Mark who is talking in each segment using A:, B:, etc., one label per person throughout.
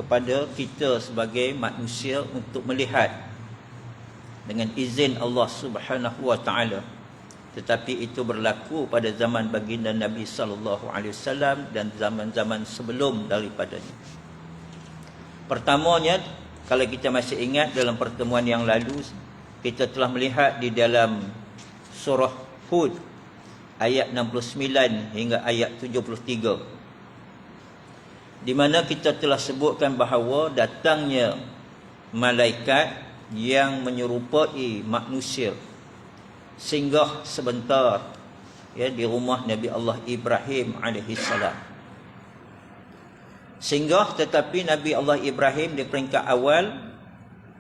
A: kepada kita sebagai manusia untuk melihat dengan izin Allah Subhanahu wa taala. Tetapi itu berlaku pada zaman baginda Nabi sallallahu alaihi wasallam dan zaman-zaman sebelum daripadanya. Pertamanya, kalau kita masih ingat dalam pertemuan yang lalu, kita telah melihat di dalam surah Hud ayat 69 hingga ayat 73, di mana kita telah sebutkan bahawa datangnya malaikat yang menyerupai manusia singgah sebentar di rumah Nabi Allah Ibrahim alaihi salam. Singgah, tetapi Nabi Allah Ibrahim di peringkat awal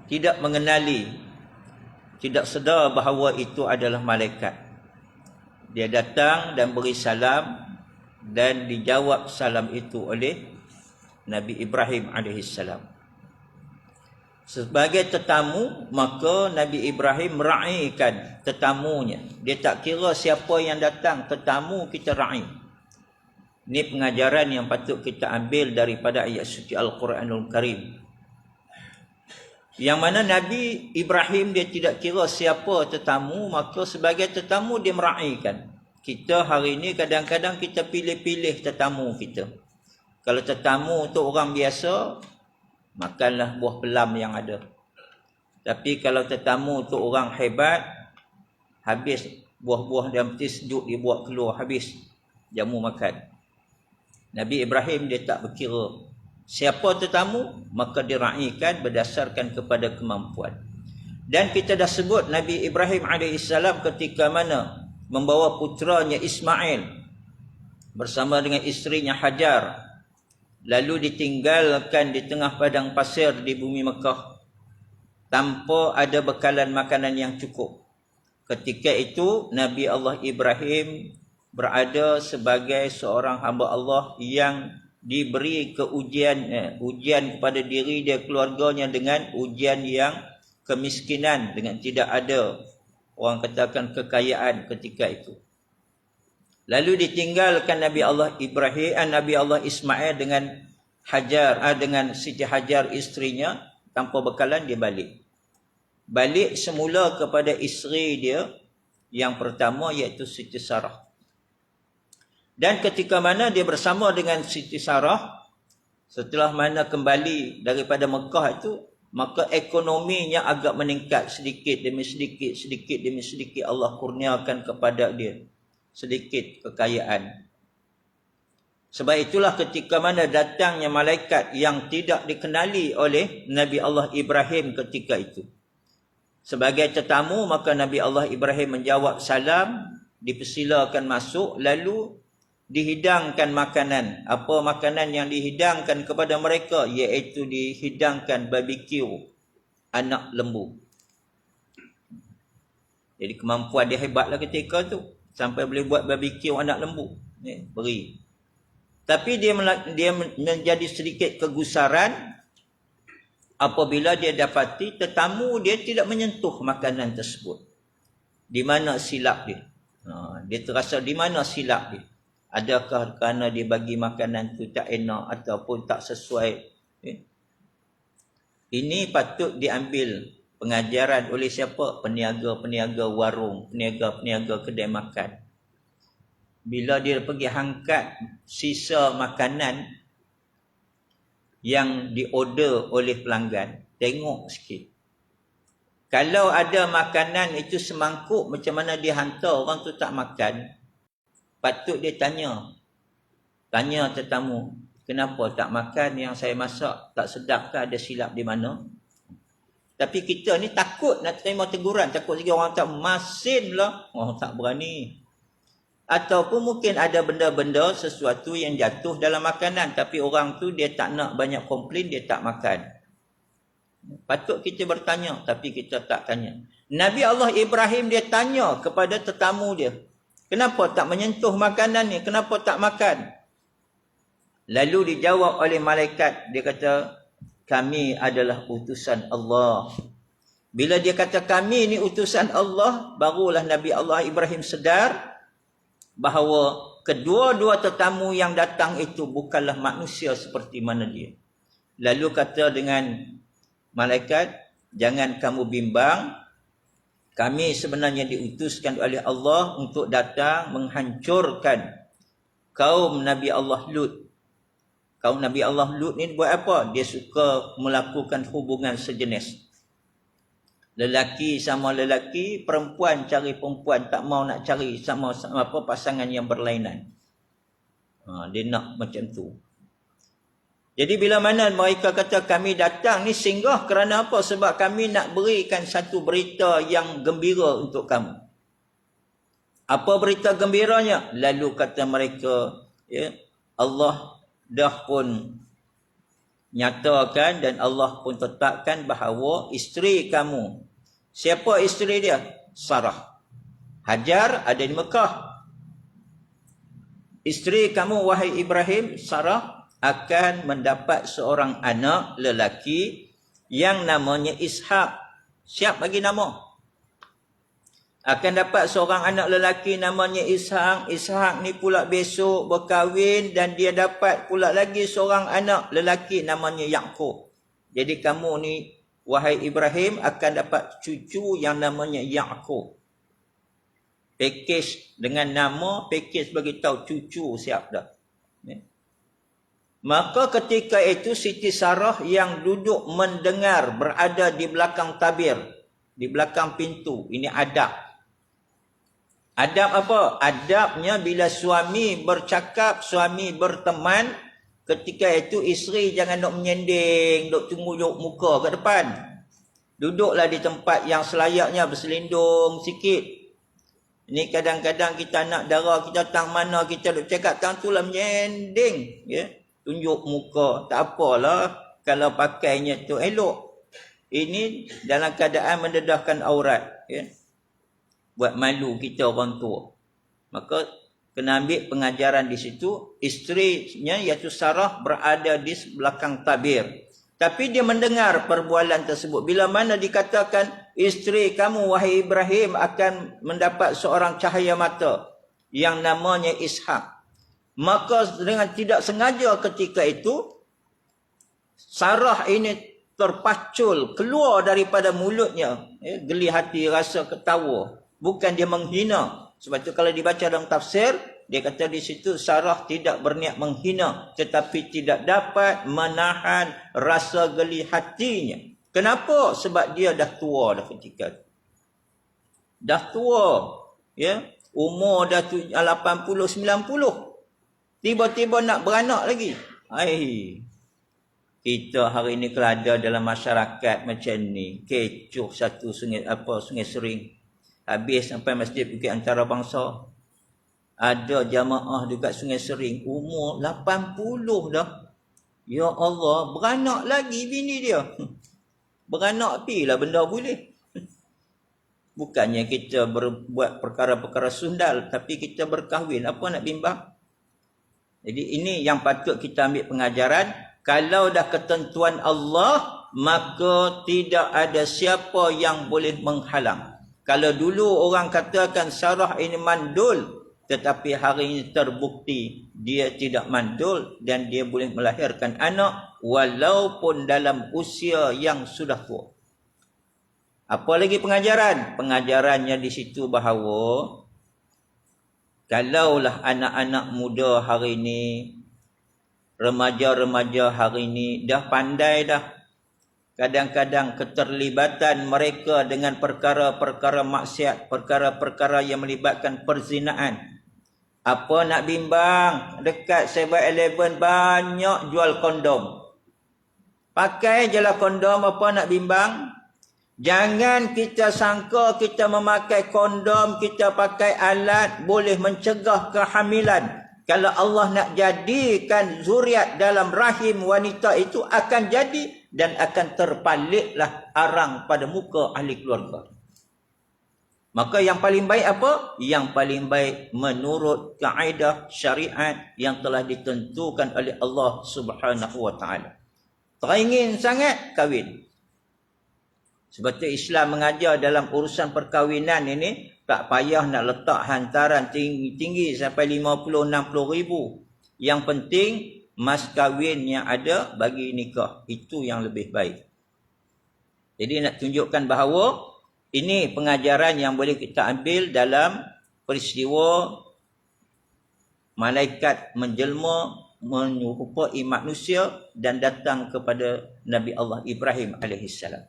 A: tidak mengenali, tidak sedar bahawa itu adalah malaikat. Dia datang dan beri salam, dan dijawab salam itu oleh Nabi Ibrahim alaihissalam. Sebagai tetamu, maka Nabi Ibrahim meraihkan tetamunya. Dia tak kira siapa yang datang, tetamu kita raih. Ini pengajaran yang patut kita ambil daripada ayat suci Al-Quranul Karim. Yang mana Nabi Ibrahim dia tidak kira siapa tetamu, maka sebagai tetamu dia meraihkan. Kita hari ini kadang-kadang kita pilih-pilih tetamu kita. Kalau tetamu untuk orang biasa, makanlah buah pelam yang ada. Tapi kalau tetamu untuk orang hebat, habis buah-buah dan peti sejuk dibuat keluar, habis jamu makan. Nabi Ibrahim dia tak berkira siapa tetamu, maka diraihkan berdasarkan kepada kemampuan. Dan kita dah sebut Nabi Ibrahim alaihissalam ketika mana membawa putranya Ismail bersama dengan isterinya Hajar, lalu ditinggalkan di tengah padang pasir di bumi Mekah tanpa ada bekalan makanan yang cukup. Ketika itu Nabi Allah Ibrahim berada sebagai seorang hamba Allah yang diberi ujian kepada diri dia, keluarganya, dengan ujian yang kemiskinan, dengan tidak ada, orang katakan, kekayaan ketika itu. Lalu ditinggalkan Nabi Allah Ibrahim, Nabi Allah Ismail dengan Hajar, dengan Siti Hajar isterinya, tanpa bekalan. Dia balik semula kepada isteri dia yang pertama, iaitu Siti Sarah. Dan ketika mana dia bersama dengan Siti Sarah, setelah mana kembali daripada Mekah itu, maka ekonominya agak meningkat sedikit demi sedikit, sedikit demi sedikit Allah kurniakan kepada dia sedikit kekayaan. Sebab itulah ketika mana datangnya malaikat yang tidak dikenali oleh Nabi Allah Ibrahim ketika itu sebagai tetamu, maka Nabi Allah Ibrahim menjawab salam, dipersilakan masuk, lalu dihidangkan makanan. Apa makanan yang dihidangkan kepada mereka? Iaitu dihidangkan barbecue anak lembu. Jadi kemampuan dia hebatlah ketika tu, sampai boleh buat barbecue anak lembu. Beri. Tapi dia menjadi sedikit kegusaran apabila dia dapati tetamu dia tidak menyentuh makanan tersebut. Di mana silap dia? Dia terasa di mana silap dia? Adakah kerana dia bagi makanan tu tak enak ataupun tak sesuai? Ini patut diambil pengajaran oleh siapa? Peniaga-peniaga warung, peniaga-peniaga kedai makan. Bila dia pergi angkat sisa makanan yang diorder oleh pelanggan, tengok sikit. Kalau ada makanan itu semangkuk, macam mana dia hantar orang tu tak makan? Patut dia tanya tetamu, kenapa tak makan yang saya masak? Tak sedap ke? Ada silap di mana? Tapi kita ni takut nak terima teguran, takut lagi orang tak masin lah, orang tak berani. Ataupun mungkin ada benda-benda sesuatu yang jatuh dalam makanan, tapi orang tu dia tak nak banyak komplain, dia tak makan. Patut kita bertanya, tapi kita tak tanya. Nabi Allah Ibrahim dia tanya kepada tetamu dia, kenapa tak menyentuh makanan ni? Kenapa tak makan? Lalu dijawab oleh malaikat. Dia kata, kami adalah utusan Allah. Bila dia kata kami ni utusan Allah, barulah Nabi Allah Ibrahim sedar bahawa kedua-dua tetamu yang datang itu bukanlah manusia seperti mana dia. Lalu kata dengan malaikat, jangan kamu bimbang, kami sebenarnya diutuskan oleh Allah untuk datang menghancurkan kaum Nabi Allah Lut. Kaum Nabi Allah Lut ni buat apa? Dia suka melakukan hubungan sejenis. Lelaki sama lelaki, perempuan cari perempuan, tak mau nak cari sama apa pasangan yang berlainan. Dia nak macam tu. Jadi bila mana mereka kata kami datang ni singgah kerana apa? Sebab kami nak berikan satu berita yang gembira untuk kamu. Apa berita gembiranya? Lalu kata mereka, ya, Allah dah pun nyatakan dan Allah pun tetapkan bahawa isteri kamu. Siapa isteri dia? Sarah. Hajar ada di Mekah. Isteri kamu wahai Ibrahim, Sarah, akan mendapat seorang anak lelaki yang namanya Ishak. Siap bagi nama. Akan dapat seorang anak lelaki namanya Ishak. Ishak ni pula besok berkahwin dan dia dapat pula lagi seorang anak lelaki namanya Yaqub. Jadi kamu ni wahai Ibrahim akan dapat cucu yang namanya Yaqub. Pakej dengan nama, pakej bagi tahu cucu siap dah. Maka ketika itu Siti Sarah yang duduk mendengar berada di belakang tabir, di belakang pintu. Ini adab. Adab apa? Adabnya bila suami bercakap, suami berteman, ketika itu isteri jangan duk menyending, duk tunjuk muka ke depan. Duduklah di tempat yang selayaknya, berselindung sikit. Ini kadang-kadang kita nak darah, kita tang mana, kita duk cakap tang tu lah menyending. Ya? Tunjuk muka. Tak apalah kalau pakainya tu elok. Ini dalam keadaan mendedahkan aurat. Ya? Buat malu kita orang tua. Maka kena ambil pengajaran di situ. Isterinya iaitu Sarah berada di belakang tabir. Tapi dia mendengar perbualan tersebut. Bila mana dikatakan isteri kamu wahai Ibrahim akan mendapat seorang cahaya mata yang namanya Ishak. Maka dengan tidak sengaja ketika itu Sarah ini terpacul keluar daripada mulutnya geli hati rasa ketawa. Bukan dia menghina. Sebab itu kalau dibaca dalam tafsir, dia kata di situ Sarah tidak berniat menghina, tetapi tidak dapat menahan rasa geli hatinya. Kenapa? Sebab dia dah tua dah ketika itu. Dah tua. Ya? Umur dah 80, 90. Tiba-tiba nak beranak lagi. Kita hari ni kalau ada dalam masyarakat macam ni, kecoh satu sungai Sering. Habis sampai Masjid Bukit Antarabangsa. Ada jamaah dekat Sungai Sering, umur 80 dah. Ya Allah, beranak lagi bini dia. Beranak pilah benda boleh. Bukannya kita berbuat perkara-perkara sundal, tapi kita berkahwin. Apa nak bimbang? Jadi ini yang patut kita ambil pengajaran. Kalau dah ketentuan Allah, maka tidak ada siapa yang boleh menghalang. Kalau dulu orang katakan Sarah ini mandul, tetapi hari ini terbukti dia tidak mandul dan dia boleh melahirkan anak walaupun dalam usia yang sudah tua. Apa lagi pengajaran? Pengajarannya di situ bahawa kalaulah anak-anak muda hari ini, remaja-remaja hari ini dah pandai dah. Kadang-kadang keterlibatan mereka dengan perkara-perkara maksiat, perkara-perkara yang melibatkan perzinaan. Apa nak bimbang? Dekat 7-Eleven banyak jual kondom. Pakai je lah kondom, apa nak bimbang? Jangan kita sangka kita memakai kondom, kita pakai alat boleh mencegah kehamilan. Kalau Allah nak jadikan zuriat dalam rahim wanita itu akan jadi dan akan terpaliklah arang pada muka ahli keluarga. Maka yang paling baik apa? Yang paling baik menurut kaedah syariat yang telah ditentukan oleh Allah Subhanahu wa taala. Teringin sangat kahwin. Sebab itu Islam mengajar dalam urusan perkahwinan ini tak payah nak letak hantaran tinggi-tinggi sampai 50-60 ribu. Yang penting mas kahwin yang ada bagi nikah. Itu yang lebih baik. Jadi nak tunjukkan bahawa ini pengajaran yang boleh kita ambil dalam peristiwa malaikat menjelma menyerupai manusia dan datang kepada Nabi Allah Ibrahim alaihissalam.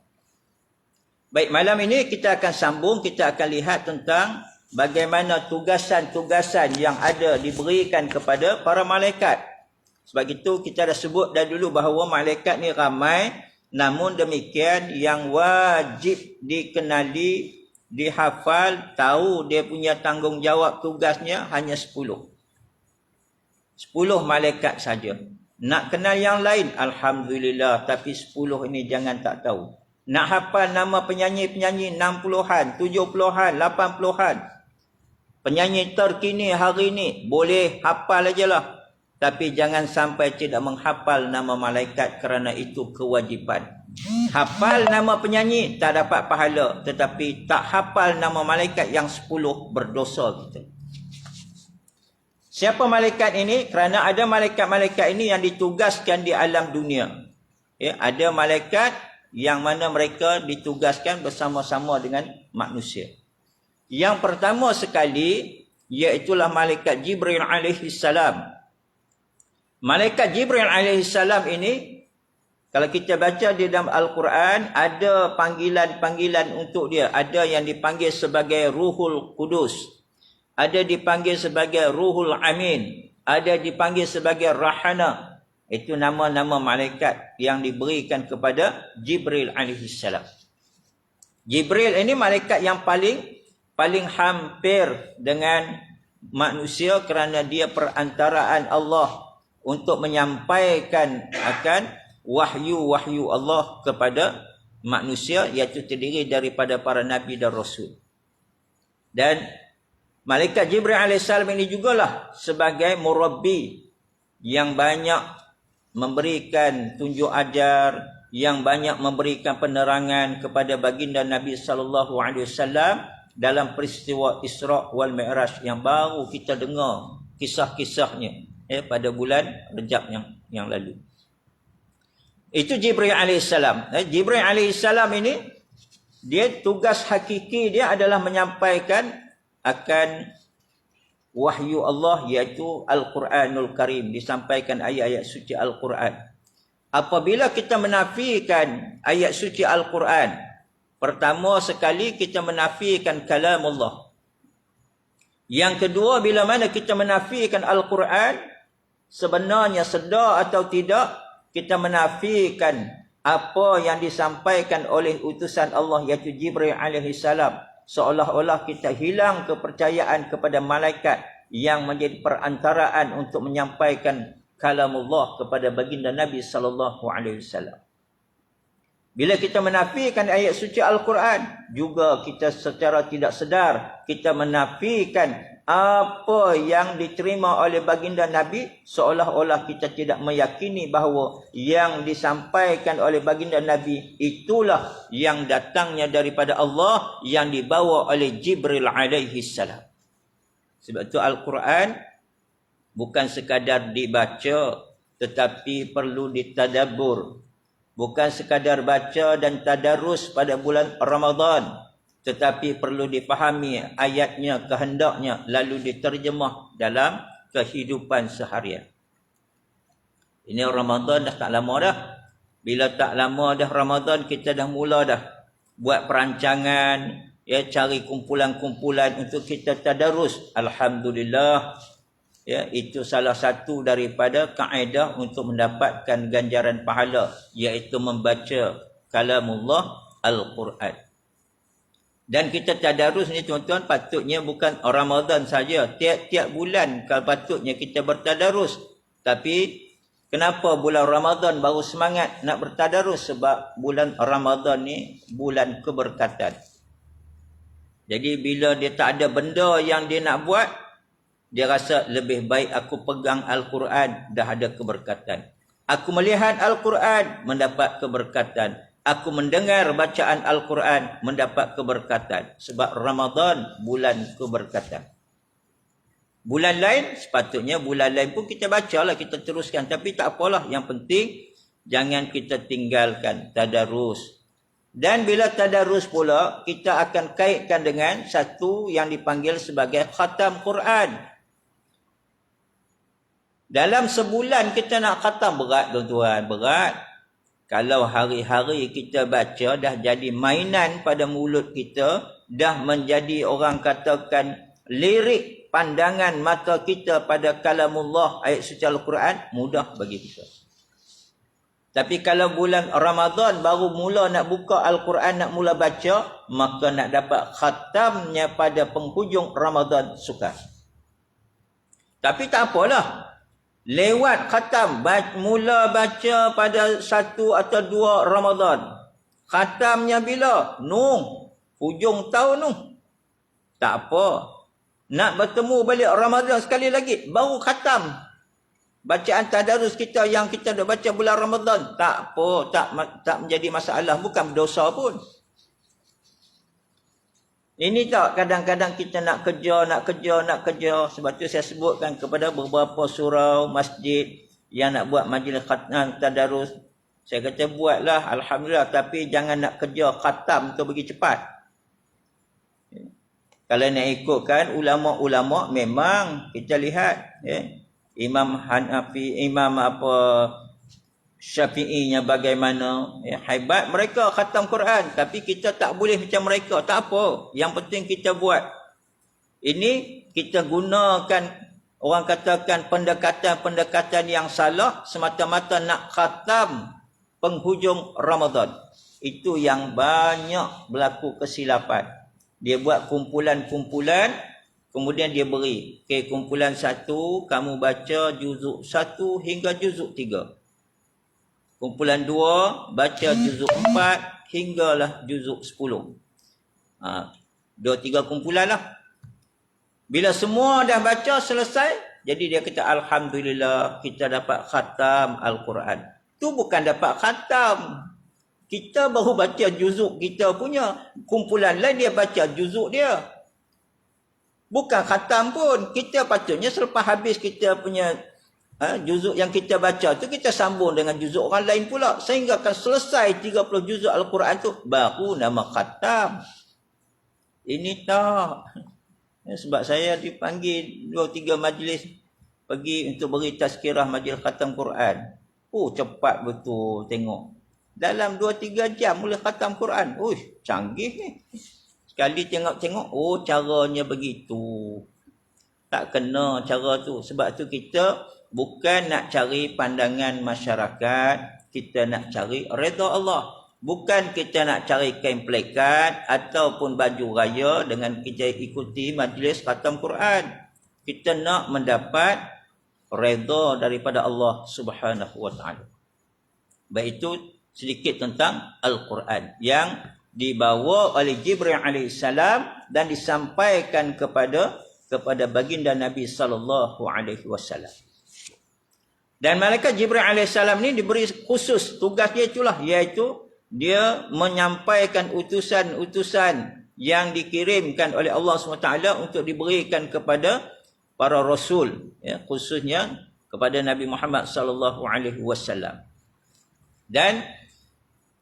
A: Baik, malam ini kita akan sambung, kita akan lihat tentang bagaimana tugasan-tugasan yang ada diberikan kepada para malaikat. Sebab itu kita dah sebut dah dulu bahawa malaikat ni ramai, namun demikian yang wajib dikenali, dihafal, tahu dia punya tanggungjawab tugasnya hanya 10. 10 malaikat saja. Nak kenal yang lain, alhamdulillah, tapi 10 ini jangan tak tahu. Nak hafal nama penyanyi-penyanyi 60-an, 70-an, 80-an. Penyanyi terkini hari ini, boleh hafal aja lah. Tapi jangan sampai tidak menghafal nama malaikat kerana itu kewajipan. Hafal nama penyanyi, tak dapat pahala. Tetapi tak hafal nama malaikat yang 10, berdosa kita. Siapa malaikat ini? Kerana ada malaikat-malaikat ini yang ditugaskan di alam dunia. Ya, ada malaikat yang mana mereka ditugaskan bersama-sama dengan manusia. Yang pertama sekali, iaitulah malaikat Jibril alaihissalam. Malaikat Jibril alaihissalam ini, kalau kita baca di dalam Al-Quran, ada panggilan-panggilan untuk dia. Ada yang dipanggil sebagai Ruhul Kudus. Ada dipanggil sebagai Ruhul Amin. Ada dipanggil sebagai Rahana. Itu nama-nama malaikat yang diberikan kepada Jibril alaihissalam. Jibril ini malaikat yang paling hampir dengan manusia kerana dia perantaraan Allah untuk menyampaikan akan wahyu-wahyu Allah kepada manusia, iaitu terdiri daripada para nabi dan rasul. Dan malaikat Jibril alaihissalam ini jugalah sebagai murabbi yang banyak memberikan tunjuk ajar, yang banyak memberikan penerangan kepada baginda Nabi SAW dalam peristiwa Isra' wal Mi'raj yang baru kita dengar kisah-kisahnya pada bulan Rejab yang lalu. Itu Jibril alaihissalam. Jibril alaihissalam ini, dia tugas hakiki dia adalah menyampaikan akan wahyu Allah, iaitu Al-Quranul Karim, disampaikan ayat-ayat suci Al-Quran. Apabila kita menafikan ayat suci Al-Quran, pertama sekali kita menafikan kalam Allah. Yang kedua, bila mana kita menafikan Al-Quran, sebenarnya sedar atau tidak, kita menafikan apa yang disampaikan oleh utusan Allah, iaitu Jibril alaihissalam. Seolah-olah kita hilang kepercayaan kepada malaikat yang menjadi perantaraan untuk menyampaikan kalamullah kepada baginda Nabi SAW. Bila kita menafikan ayat suci Al-Quran, juga kita secara tidak sedar kita menafikan apa yang diterima oleh baginda Nabi, seolah-olah kita tidak meyakini bahawa yang disampaikan oleh baginda Nabi itulah yang datangnya daripada Allah, yang dibawa oleh Jibril alaihissalam. Sebab itu Al-Quran bukan sekadar dibaca, tetapi perlu ditadabbur. Bukan sekadar baca dan tadarus pada bulan Ramadan, tetapi perlu dipahami ayatnya, kehendaknya, lalu diterjemah dalam kehidupan seharian. Ini Ramadan dah tak lama dah. Bila tak lama dah Ramadan, kita dah mula dah buat perancangan, cari kumpulan-kumpulan untuk kita tadarus. Alhamdulillah, itu salah satu daripada kaedah untuk mendapatkan ganjaran pahala, iaitu membaca kalamullah Al-Quran. Dan kita tadarus ni tuan-tuan, patutnya bukan Ramadan saja. Tiap-tiap bulan kalau patutnya kita bertadarus. Tapi kenapa bulan Ramadan baru semangat nak bertadarus? Sebab bulan Ramadan ni bulan keberkatan. Jadi bila dia tak ada benda yang dia nak buat, dia rasa lebih baik aku pegang Al-Quran, dah ada keberkatan. Aku melihat Al-Quran, mendapat keberkatan. Aku mendengar bacaan Al-Quran, mendapat keberkatan. Sebab Ramadan bulan keberkatan. Bulan lain, sepatutnya bulan lain pun kita bacalah, kita teruskan. Tapi tak apalah, yang penting jangan kita tinggalkan tadarus. Dan bila tadarus pula, kita akan kaitkan dengan satu yang dipanggil sebagai khatam Quran. Dalam sebulan kita nak khatam, berat tuan-tuan, berat. Kalau hari-hari kita baca, dah jadi mainan pada mulut kita, dah menjadi orang katakan lirik pandangan mata kita pada kalamullah, ayat suci Al-Quran, mudah bagi kita. Tapi kalau bulan Ramadan baru mula nak buka Al-Quran, nak mula baca, maka nak dapat khatamnya pada penghujung Ramadan sukar. Tapi tak apalah. Lewat khatam, mula baca pada 1 atau 2 Ramadan. Khatamnya bila? Hujung tahun tak apa. Nak bertemu balik Ramadan sekali lagi, baru khatam. Bacaan tadarus kita yang kita dah baca bulan Ramadan, tak apa, tak menjadi masalah, bukan berdosa pun. Ini tak, kadang-kadang kita nak kerja. Sebab tu saya sebutkan kepada beberapa surau, masjid yang nak buat majlis khatam tadarus. Saya kata buatlah, alhamdulillah, tapi jangan nak kerja khatam tu pergi cepat. Kalau nak ikutkan ulama-ulama, memang kita lihat Imam Hanafi, Imam Syafi'inya bagaimana, hebat mereka khatam Quran, tapi kita tak boleh macam mereka. Tak apa, yang penting kita buat. Ini kita gunakan, orang katakan pendekatan yang salah, semata-mata nak khatam penghujung Ramadan. Itu yang banyak berlaku kesilapan. Dia buat kumpulan-kumpulan, kemudian dia beri, kumpulan 1 kamu baca juzuk 1 hingga juzuk 3. Kumpulan 2 baca juzuk 4 hinggalah juzuk 10. 2-3 kumpulan lah. Bila semua dah baca selesai, jadi dia kata alhamdulillah kita dapat khatam Al-Quran. Tu bukan dapat khatam. Kita baru baca juzuk kita punya. Kumpulan lain dia baca juzuk dia. Bukan khatam pun. Kita patutnya selepas habis kita punya juzuk yang kita baca tu, kita sambung dengan juzuk orang lain pula. Sehingga akan selesai 30 juzuk Al-Quran tu, baru nama khatam. Ini tak. Sebab saya dipanggil 2-3 majlis pergi untuk beri tazkirah majlis khatam Quran. Cepat betul tengok. Dalam 2-3 jam mula khatam Quran. Canggih ni. Sekali tengok-tengok, caranya begitu. Tak kena cara tu. Sebab tu kita bukan nak cari pandangan masyarakat, kita nak cari redha Allah. Bukan kita nak cari kain plekat ataupun baju raya dengan kita ikuti majlis khatam Quran. Kita nak mendapat redha daripada Allah Subhanahu wa taala. Baik, itu sedikit tentang Al-Quran yang dibawa oleh Jibril alaihissalam dan disampaikan kepada baginda Nabi sallallahu alaihi wasallam. Dan malaikat Jibril alaihissalam ni diberi khusus tugas dia itulah, iaitu dia menyampaikan utusan-utusan yang dikirimkan oleh Allah SWT untuk diberikan kepada para rasul, khususnya kepada Nabi Muhammad sallallahu alaihi wasallam. Dan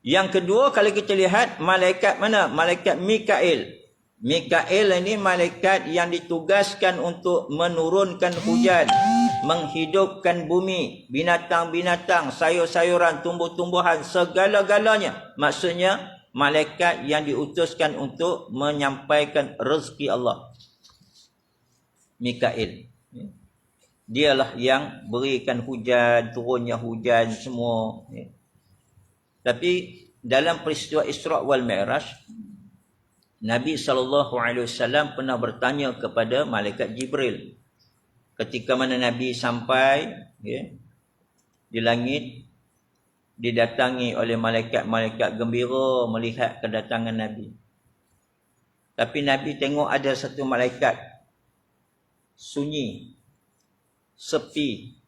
A: yang kedua, kalau kita lihat malaikat mana? Malaikat Mikail. Mikail ini malaikat yang ditugaskan untuk menurunkan hujan, menghidupkan bumi, binatang-binatang, sayur-sayuran, tumbuh-tumbuhan, segala-galanya. Maksudnya malaikat yang diutuskan untuk menyampaikan rezeki Allah. Mikail. Dialah yang berikan hujan, turunnya hujan semua. Tapi dalam peristiwa Isra' wal Mi'raj, Nabi SAW pernah bertanya kepada malaikat Jibril. Ketika mana Nabi sampai di langit, didatangi oleh malaikat-malaikat gembira melihat kedatangan Nabi. Tapi Nabi tengok ada satu malaikat sunyi, sepi,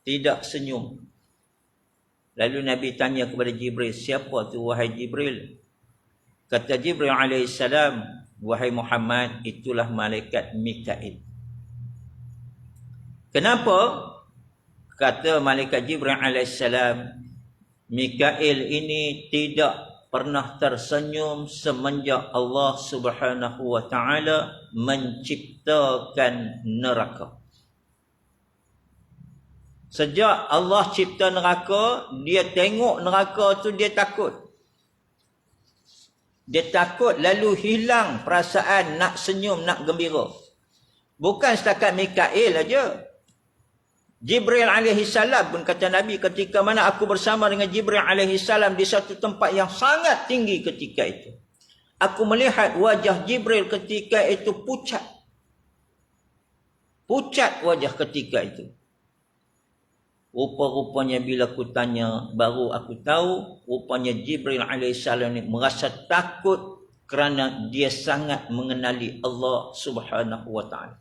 A: tidak senyum. Lalu Nabi tanya kepada Jibril, siapa tu wahai Jibril? Kata Jibril alaihissalam, wahai Muhammad, itulah malaikat Mikail. Kenapa? Kata malaikat Jibril alaihissalam, Mikail ini tidak pernah tersenyum semenjak Allah Subhanahu wa taala menciptakan neraka. Sejak Allah cipta neraka, dia tengok neraka tu dia takut. Dia takut lalu hilang perasaan nak senyum, nak gembira. Bukan setakat Mikail aja. Jibril alaihissalam pun kata Nabi, ketika mana aku bersama dengan Jibril alaihissalam di satu tempat yang sangat tinggi ketika itu, aku melihat wajah Jibril ketika itu pucat. Pucat wajah ketika itu. Rupa-rupanya bila aku tanya, baru aku tahu rupanya Jibril alaihissalam ni merasa takut kerana dia sangat mengenali Allah Subhanahu wa taala.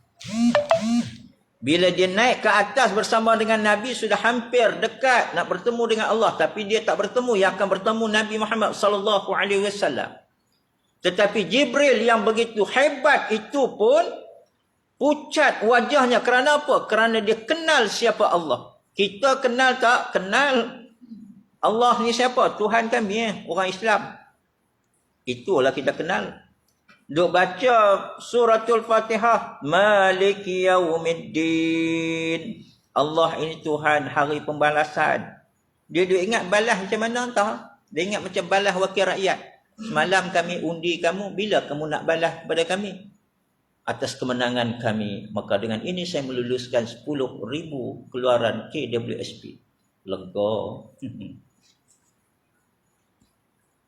A: Bila dia naik ke atas bersama dengan Nabi, sudah hampir dekat nak bertemu dengan Allah, tapi dia tak bertemu, yang akan bertemu Nabi Muhammad sallallahu alaihi wasallam. Tetapi Jibril yang begitu hebat itu pun pucat wajahnya. Kerana apa? Kerana dia kenal siapa Allah. Kita kenal tak? Kenal Allah ni siapa? Tuhan kami, orang Islam. Itulah kita kenal. Duk baca suratul Fatihah, Maliki Yaumiddin. Allah ini Tuhan hari pembalasan. Dia duk ingat balas macam mana entah. Dia ingat macam balas wakil rakyat. Semalam kami undi kamu, bila kamu nak balas kepada kami? Atas kemenangan kami. Maka dengan ini saya meluluskan 10,000 keluaran KWSP. Lega.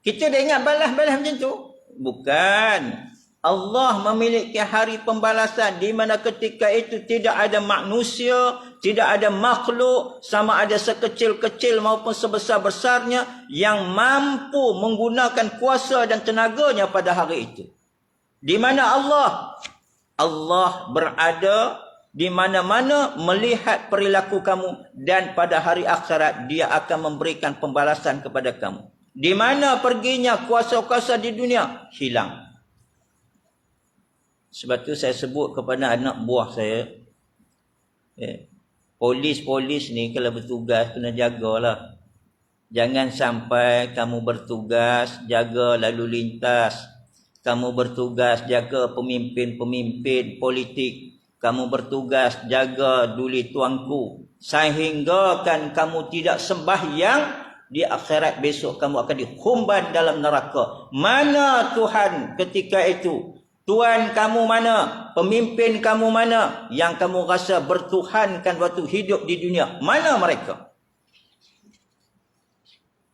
A: Kita dah ingat balas-balas macam tu? Bukan. Allah memiliki hari pembalasan di mana ketika itu tidak ada manusia, tidak ada makhluk, sama ada sekecil-kecil maupun sebesar-besarnya, yang mampu menggunakan kuasa dan tenaganya pada hari itu. Di mana Allah berada di mana-mana melihat perilaku kamu, dan pada hari akhirat dia akan memberikan pembalasan kepada kamu. Di mana perginya kuasa-kuasa di dunia? Hilang. Sebab tu saya sebut kepada anak buah saya, polis-polis ni kalau bertugas kena jagalah. Jangan sampai kamu bertugas jaga lalu lintas, kamu bertugas jaga pemimpin-pemimpin politik, kamu bertugas jaga duli tuanku, sehingga kan kamu tidak sembahyang. Di akhirat besok kamu akan dihumban dalam neraka. Mana Tuhan ketika itu? Tuhan kamu mana? Pemimpin kamu mana? Yang kamu rasa bertuhankan waktu hidup di dunia. Mana mereka?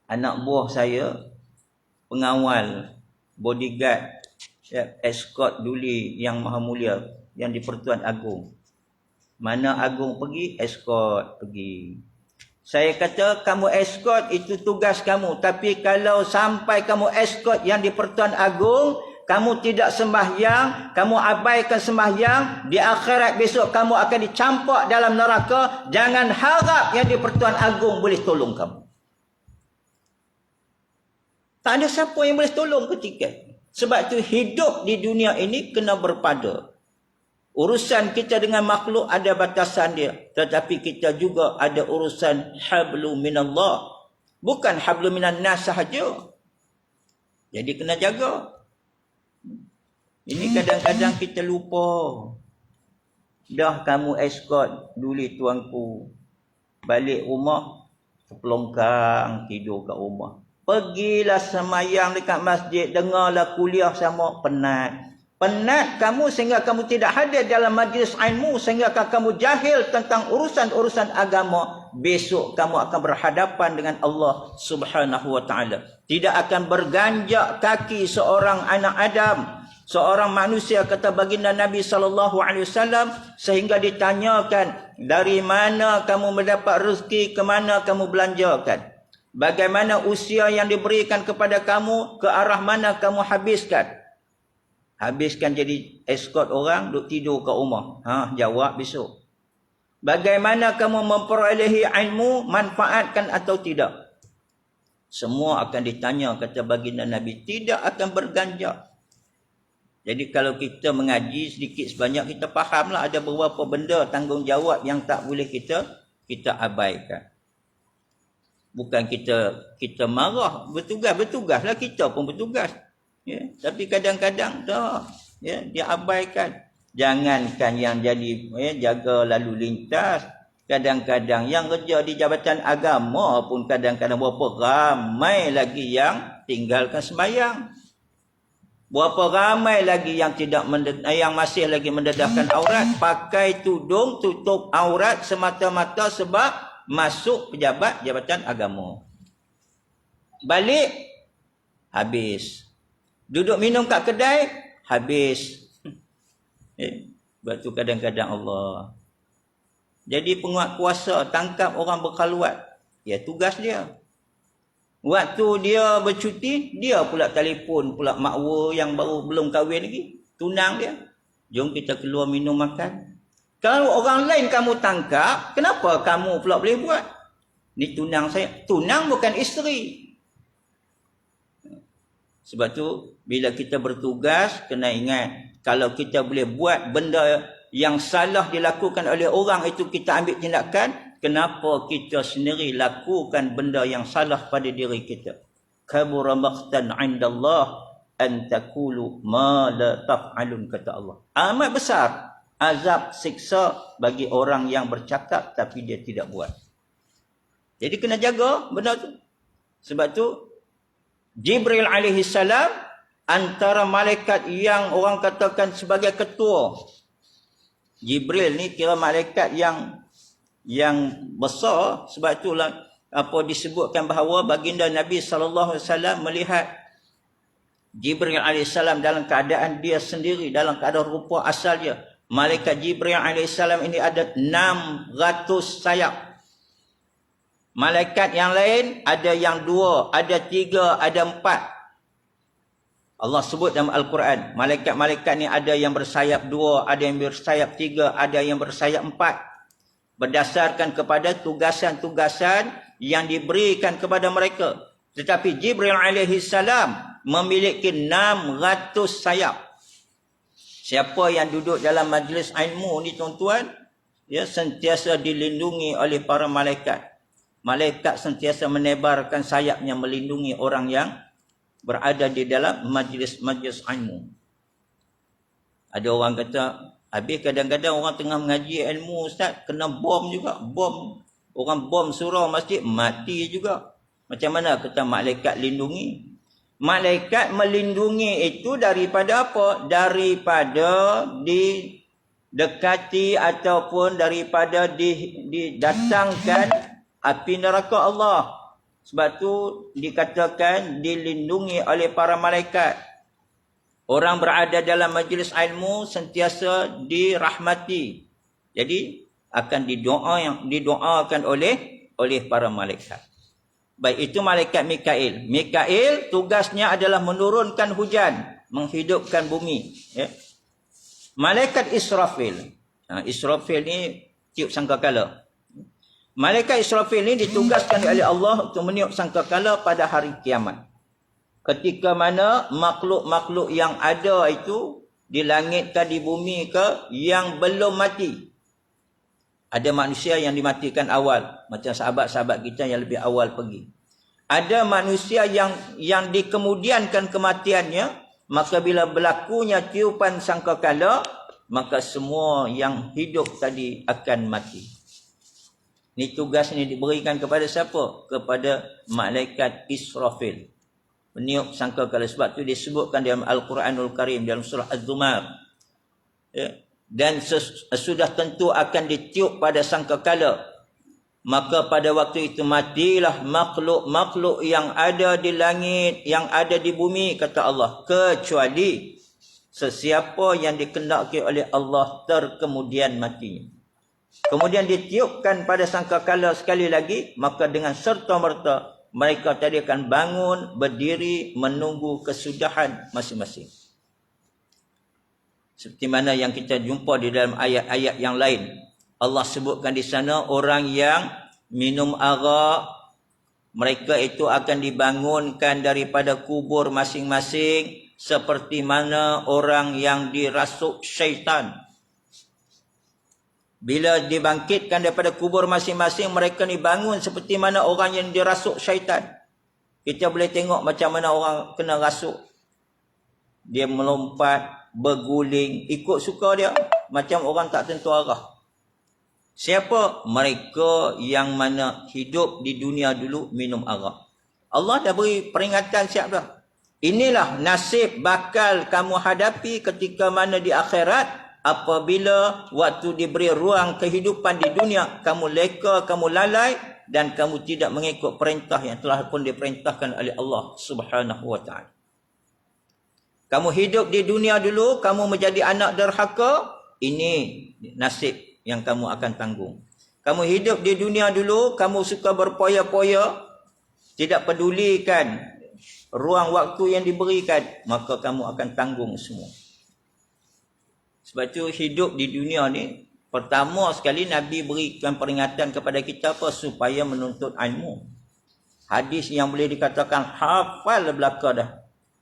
A: Anak buah saya, pengawal, bodyguard, escort duli yang maha mulia, yang di Pertuan Agong. Mana Agong pergi, escort pergi. Saya kata, kamu escort itu tugas kamu. Tapi kalau sampai kamu escort yang di Pertuan Agong, kamu tidak sembahyang, kamu abaikan sembahyang, di akhirat besok kamu akan dicampak dalam neraka. Jangan harap yang di Pertuan Agong boleh tolong kamu. Tak ada siapa yang boleh tolong ketika. Sebab itu hidup di dunia ini kena berpada. Urusan kita dengan makhluk ada batasan dia. Tetapi kita juga ada urusan hablu minallah. Bukan hablu minan nas sahaja. Jadi kena jaga. Ini kadang-kadang kita lupa. Dah kamu escort duli tuanku. Balik rumah, terpelongkang tidur kat rumah. Pergilah semayang dekat masjid. Dengarlah kuliah sama, penat. Penat kamu sehingga kamu tidak hadir dalam majlis ilmu, sehingga kamu jahil tentang urusan-urusan agama. Besok kamu akan berhadapan dengan Allah Subhanahu wa taala. Tidak akan berganjak kaki seorang anak Adam, seorang manusia, kata baginda Nabi sallallahu alaihi wasallam, sehingga ditanyakan, dari mana kamu mendapat rezeki, ke mana kamu belanjakan? Bagaimana usia yang diberikan kepada kamu, ke arah mana kamu habiskan? Habiskan jadi escort orang, duk tidur kat rumah. Jawab besok. Bagaimana kamu memperolehi ilmu, manfaatkan atau tidak? Semua akan ditanya, kata baginda Nabi. Tidak akan berganjak. Jadi kalau kita mengaji sedikit sebanyak, kita fahamlah ada beberapa benda tanggungjawab yang tak boleh kita abaikan. Bukan kita marah, bertugaslah, kita pun bertugas. Ya, tapi kadang-kadang dah, ya, dia abaikan. Jangankan yang jadi jaga lalu lintas, kadang-kadang yang kerja di jabatan agama pun kadang-kadang berapa ramai lagi yang tinggalkan sembahyang. Berapa ramai lagi yang yang masih lagi mendedahkan aurat, pakai tudung tutup aurat semata-mata sebab masuk pejabat jabatan agama. Balik habis. Duduk minum kat kedai habis. Sebab tu kadang-kadang Allah. Jadi penguat kuasa tangkap orang berkhaluat, ya tugas dia. Waktu dia bercuti, dia pula telefon pula makwa yang baru belum kahwin lagi, tunang dia. Jom kita keluar minum makan. Kalau orang lain kamu tangkap, kenapa kamu pula boleh buat? Ni tunang saya. Tunang bukan isteri. Sebab tu bila kita bertugas, kena ingat, kalau kita boleh buat benda yang salah dilakukan oleh orang itu, kita ambil tindakan. Kenapa kita sendiri lakukan benda yang salah pada diri kita? Kabura maqtan 'indallah an taqulu ma la taf'alun, kata Allah. Amat besar azab siksa bagi orang yang bercakap tapi dia tidak buat. Jadi kena jaga benda tu. Sebab tu Jibril alaihi salam antara malaikat yang orang katakan sebagai ketua. Jibril ni kira malaikat yang besar. Sebab itulah apa disebutkan bahawa baginda Nabi SAW melihat Jibril AS dalam keadaan dia sendiri, dalam keadaan rupa asal dia. Malaikat Jibril AS ini ada 600 sayap. Malaikat yang lain ada yang 2, ada 3, ada 4. Allah sebut dalam Al-Quran, malaikat-malaikat ni ada yang bersayap 2, ada yang bersayap 3, ada yang bersayap 4. Berdasarkan kepada tugasan-tugasan yang diberikan kepada mereka. Tetapi Jibril alaihi salam memiliki 600 sayap. Siapa yang duduk dalam majlis ilmu ni tuan-tuan, ya, sentiasa dilindungi oleh para malaikat. Malaikat sentiasa menebarkan sayapnya melindungi orang yang berada di dalam majlis ilmu. Ada orang kata, habis kadang-kadang orang tengah mengaji ilmu, ustaz, kena bom juga. Bom. Orang bom surau masjid, mati juga. Macam mana kata malaikat lindungi? Malaikat melindungi itu daripada apa? Daripada didekati ataupun daripada didatangkan api neraka Allah. Sebab tu dikatakan dilindungi oleh para malaikat. Orang berada dalam majlis ilmu sentiasa dirahmati. Jadi akan didoakan oleh para malaikat. Baik, itu malaikat Mikail. Mikail tugasnya adalah menurunkan hujan, menghidupkan bumi. Ya. Malaikat Israfil. Israfil ni tiup sangkakala. Malaikat Israfil ni ditugaskan oleh Allah untuk meniup sangkakala pada hari kiamat. Ketika mana makhluk-makhluk yang ada itu di langit ke di bumi ke yang belum mati. Ada manusia yang dimatikan awal, macam sahabat-sahabat kita yang lebih awal pergi. Ada manusia yang dikemudiankan kematiannya, maka bila berlakunya tiupan sangkakala, maka semua yang hidup tadi akan mati. Ini tugas ini diberikan kepada siapa? Kepada malaikat Israfil. Meniup sangkakala. Sebab itu disebutkan dalam Al-Quranul Karim dalam surah Az-Zumar. Ya. Dan sudah tentu akan ditiup pada sangkakala. Maka pada waktu itu matilah makhluk-makhluk yang ada di langit, yang ada di bumi, kata Allah. Kecuali sesiapa yang dikehendaki oleh Allah terkemudian matinya. Kemudian ditiupkan pada sangkakala sekali lagi, maka dengan serta-merta mereka tadi akan bangun, berdiri, menunggu kesudahan masing-masing. Seperti mana yang kita jumpa di dalam ayat-ayat yang lain. Allah sebutkan di sana orang yang minum arak, mereka itu akan dibangunkan daripada kubur masing-masing seperti mana orang yang dirasuk syaitan. Bila dibangkitkan daripada kubur masing-masing, mereka ni bangun seperti mana orang yang dirasuk syaitan. Kita boleh tengok macam mana orang kena rasuk. Dia melompat, berguling, ikut suka dia. Macam orang tak tentu arah. Siapa? Mereka yang mana hidup di dunia dulu minum arak. Allah dah beri peringatan siap dah. Inilah nasib bakal kamu hadapi ketika mana di akhirat. Apabila waktu diberi ruang kehidupan di dunia, kamu leka, kamu lalai dan kamu tidak mengikut perintah yang telah pun diperintahkan oleh Allah Subhanahu wa taala. Kamu hidup di dunia dulu, kamu menjadi anak derhaka, ini nasib yang kamu akan tanggung. Kamu hidup di dunia dulu, kamu suka berpoya-poya, tidak pedulikan ruang waktu yang diberikan, maka kamu akan tanggung semua. Sebab itu hidup di dunia ni, pertama sekali Nabi berikan peringatan kepada kita apa? Supaya menuntut ilmu. Hadis yang boleh dikatakan hafal belaka dah.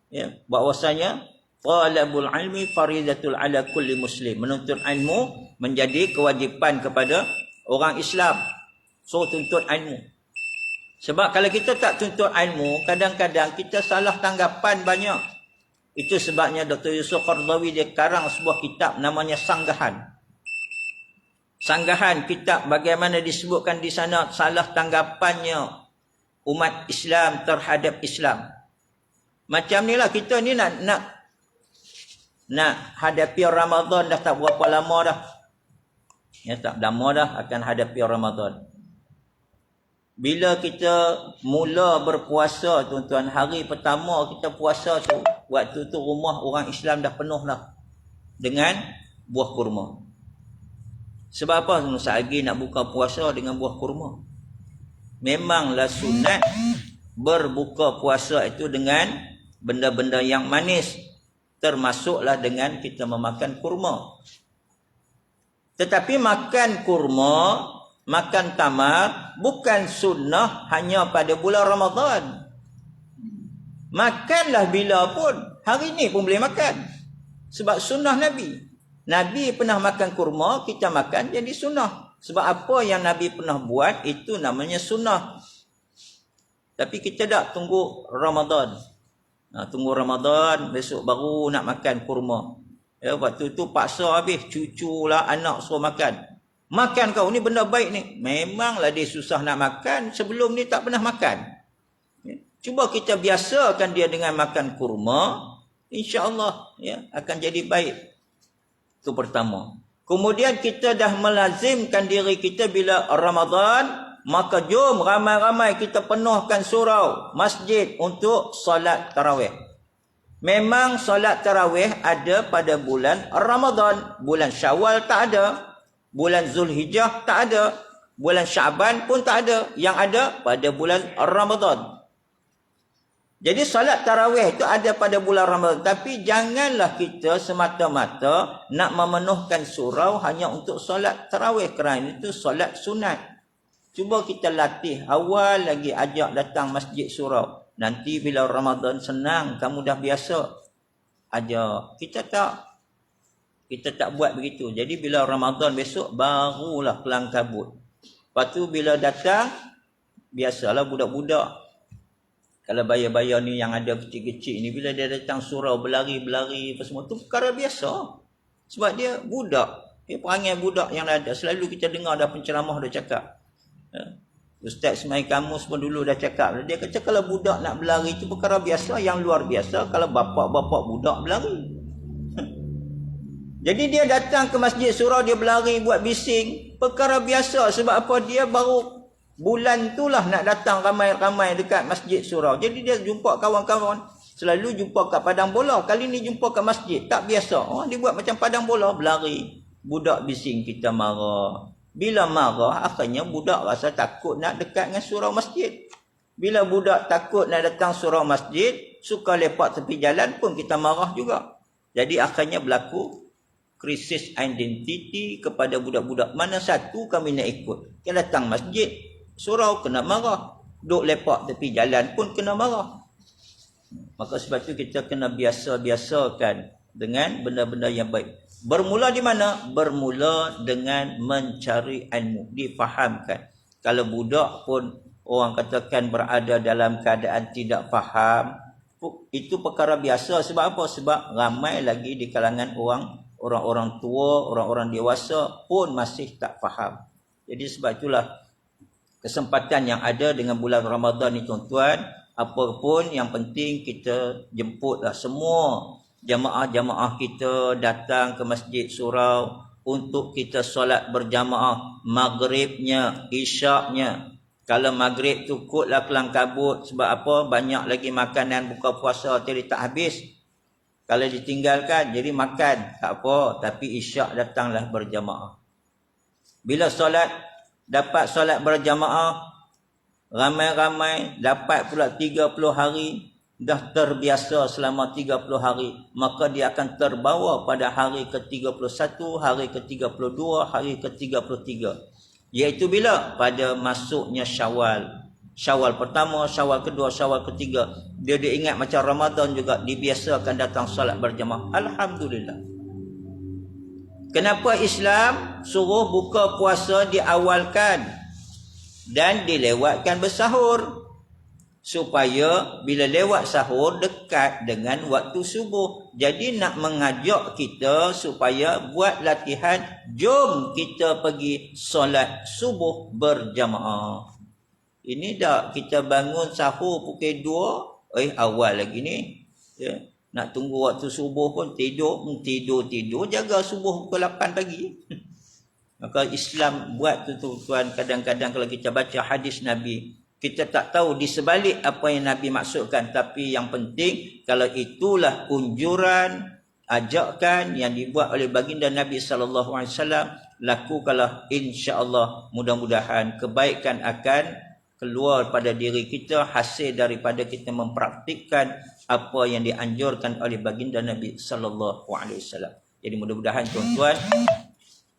A: Ya, bahwasanya talabul ilmi faridatul ala kulli muslim. Menuntut ilmu menjadi kewajipan kepada orang Islam. So tuntut ilmu. Sebab kalau kita tak tuntut ilmu, kadang-kadang kita salah tanggapan banyak. Itu sebabnya Dr. Yusuf Qaradawi dia karang sebuah kitab namanya Sanggahan. Sanggahan kitab bagaimana disebutkan di sana salah tanggapannya umat Islam terhadap Islam. Macam ni lah kita ni nak hadapi Ramadan dah tak berapa lama dah. Ya, tak lama dah akan hadapi Ramadan. Bila kita mula berpuasa, tuan-tuan, hari pertama kita puasa tu, waktu tu rumah orang Islam dah penuh dah dengan buah kurma. Sebab apa? Sehari nak buka puasa dengan buah kurma. Memanglah sunat berbuka puasa itu dengan benda-benda yang manis. Termasuklah dengan kita memakan kurma. Tetapi makan kurma, makan tamar bukan sunnah hanya pada bulan Ramadan. Makanlah bila pun. Hari ni pun boleh makan. Sebab sunnah Nabi. Nabi pernah makan kurma, kita makan jadi sunnah. Sebab apa yang Nabi pernah buat, itu namanya sunnah. Tapi kita tak tunggu Ramadan. Tunggu Ramadan, besok baru nak makan kurma. Ya, waktu tu paksa habis. Cucu lah, anak suruh makan. Makan kau, ni benda baik ni. Memanglah dia susah nak makan, sebelum ni tak pernah makan. Cuba kita biasakan dia dengan makan kurma, insya-Allah ya, akan jadi baik. Itu pertama. Kemudian kita dah melazimkan diri kita bila Ramadan, maka jom ramai-ramai kita penuhkan surau masjid untuk solat tarawih. Memang solat tarawih ada pada bulan Ramadan, bulan Syawal tak ada. Bulan Zulhijjah tak ada. Bulan Syaban pun tak ada. Yang ada pada bulan Ramadan. Jadi salat tarawih itu ada pada bulan Ramadan. Tapi janganlah kita semata-mata nak memenuhkan surau hanya untuk salat tarawih. Kerana itu salat sunat. Cuba kita latih awal lagi ajak datang masjid surau. Nanti bila Ramadan senang, kamu dah biasa. Ajak. Kita tak buat begitu. Jadi bila Ramadan besok, barulah kelang kabut. Lepas tu bila datang, biasalah budak-budak. Kalau bayar-bayar ni yang ada kecil-kecil ni, bila dia datang surau berlari-berlari apa semua, tu perkara biasa. Sebab dia budak. Dia perangai budak yang ada. Selalu kita dengar dah penceramah dah cakap. Ustaz Ismail Kamus pun dulu dah cakap. Dia kata kalau budak nak berlari itu perkara biasa. Yang luar biasa kalau bapak-bapak budak berlari. Jadi dia datang ke masjid surau, dia berlari buat bising. Perkara biasa. Sebab apa? Dia baru bulan tu lah nak datang ramai-ramai dekat masjid surau. Jadi dia jumpa kawan-kawan. Selalu jumpa kat padang bola. Kali ni jumpa kat masjid. Tak biasa. Dia buat macam padang bola, berlari. Budak bising, kita marah. Bila marah, akhirnya budak rasa takut nak dekat dengan surau masjid. Bila budak takut nak datang surau masjid, suka lepak tepi jalan pun kita marah juga. Jadi akhirnya berlaku krisis identiti kepada budak-budak. Mana satu kami nak ikut. Kita datang masjid, surau kena marah. Duk lepak tepi jalan pun kena marah. Maka sebab tu kita kena biasa-biasakan dengan benda-benda yang baik. Bermula di mana? Bermula dengan mencari ilmu, difahamkan. Kalau budak pun orang katakan berada dalam keadaan tidak faham, itu perkara biasa. Sebab apa? Sebab ramai lagi di kalangan orang-orang tua, orang-orang dewasa pun masih tak faham. Jadi sebab itulah kesempatan yang ada dengan bulan Ramadan ni tuan-tuan, apa pun yang penting kita jemputlah semua jamaah-jamaah kita datang ke Masjid Surau untuk kita solat berjamaah maghribnya, isyaknya. Kalau maghrib tu kutlah kelang kabut. Sebab apa? Banyak lagi makanan buka puasa jadi tak habis. Kalau ditinggalkan jadi makan, tak apa. Tapi isyak datanglah berjamaah. Bila solat, dapat solat berjamaah, ramai-ramai, dapat pula 30 hari, dah terbiasa selama 30 hari, maka dia akan terbawa pada hari ke-31, hari ke-32, hari ke-33. Iaitu bila? Pada masuknya Syawal. Syawal pertama, Syawal kedua, Syawal ketiga. Dia ingat macam Ramadan juga, dibiasakan datang solat berjamaah. Alhamdulillah. Kenapa Islam suruh buka puasa diawalkan dan dilewatkan bersahur? Supaya bila lewat sahur dekat dengan waktu subuh. Jadi nak mengajak kita supaya buat latihan, jom kita pergi solat subuh berjamaah. Ini dah kita bangun sahur pukul 2, awal lagi ni. Ya. Nak tunggu waktu subuh pun tidur, jaga subuh pukul 8 pagi. Maka Islam buat tu tuan, kadang-kadang kalau kita baca hadis Nabi, kita tak tahu di sebalik apa yang Nabi maksudkan. Tapi yang penting, kalau itulah unjuran, ajakan yang dibuat oleh baginda Nabi SAW, lakukanlah, insya-Allah, mudah-mudahan kebaikan akan keluar pada diri kita, hasil daripada kita mempraktikkan apa yang dianjurkan oleh baginda Nabi SAW. Jadi mudah-mudahan tuan-tuan,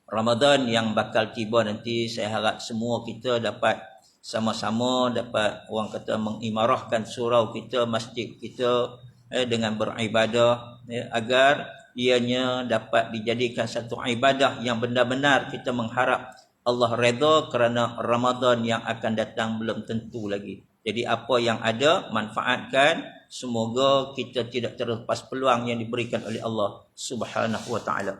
A: Ramadan yang bakal tiba nanti, saya harap semua kita dapat sama-sama dapat orang kata mengimarahkan surau kita, masjid kita dengan beribadah, agar ianya dapat dijadikan satu ibadah yang benar-benar kita mengharap Allah redha, kerana Ramadan yang akan datang belum tentu lagi. Jadi apa yang ada, manfaatkan. Semoga kita tidak terlepas peluang yang diberikan oleh Allah Subhanahu wa taala.